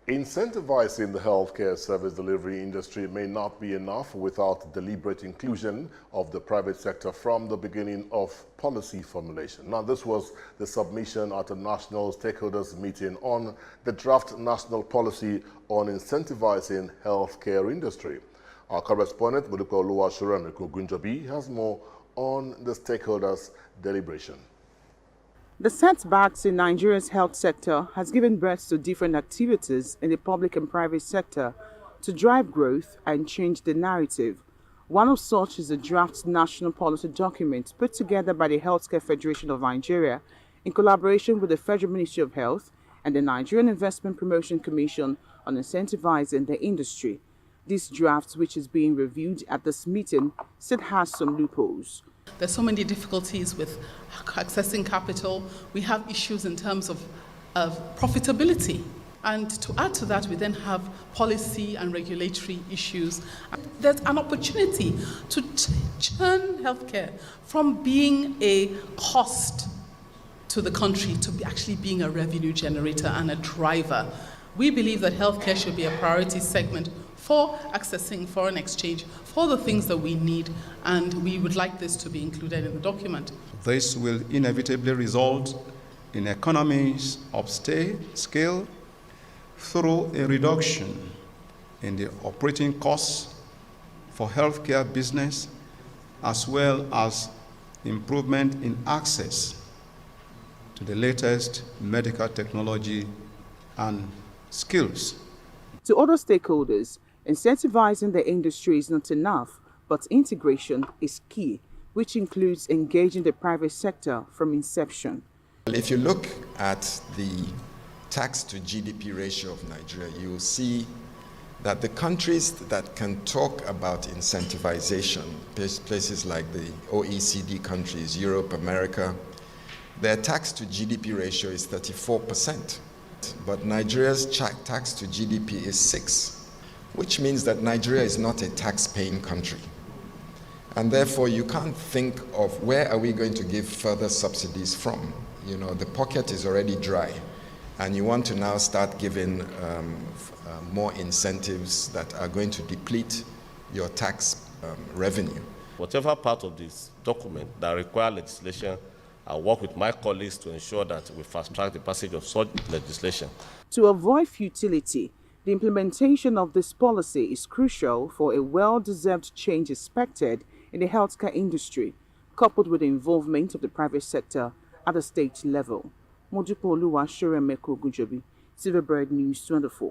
Incentivizing the healthcare service delivery industry may not be enough without deliberate inclusion of the private sector from the beginning of policy formulation. Now, this was the submission at a national stakeholders meeting on the draft national policy on incentivizing healthcare industry. Our correspondent, Modupe Oluwaseun Gunjobi, has more on the stakeholders' deliberation. The setbacks in Nigeria's health sector has given birth to different activities in the public and private sector to drive growth and change the narrative. One of such is the draft national policy document put together by the Healthcare Federation of Nigeria in collaboration with the Federal Ministry of Health and the Nigerian Investment Promotion Commission on incentivizing the industry. This draft, which is being reviewed at this meeting, still has some loopholes. There's so many difficulties with accessing capital. We have issues in terms of profitability. And to add to that, we then have policy and regulatory issues. There's an opportunity to turn healthcare from being a cost to the country to actually being a revenue generator and a driver. We believe that healthcare should be a priority segment for accessing foreign exchange, for the things that we need, and we would like this to be included in the document. This will inevitably result in economies of scale through a reduction in the operating costs for healthcare business, as well as improvement in access to the latest medical technology and skills. To other stakeholders, incentivizing the industry is not enough, but integration is key, which includes engaging the private sector from inception. If you look at the tax to GDP ratio of Nigeria, you will see that the countries that can talk about incentivization, places like the OECD countries, Europe, America, their tax to GDP ratio is 34%. But Nigeria's tax to GDP is 6%. Which means that Nigeria is not a tax-paying country. And therefore, you can't think of where are we going to give further subsidies from. You know, the pocket is already dry, and you want to now start giving more incentives that are going to deplete your tax revenue. Whatever part of this document that requires legislation, I'll work with my colleagues to ensure that we fast-track the passage of such legislation. To avoid futility, the implementation of this policy is crucial for a well-deserved change expected in the healthcare industry, coupled with the involvement of the private sector at the state level. Modupe Oluwaseun Gunjobi, Delibrate News 24.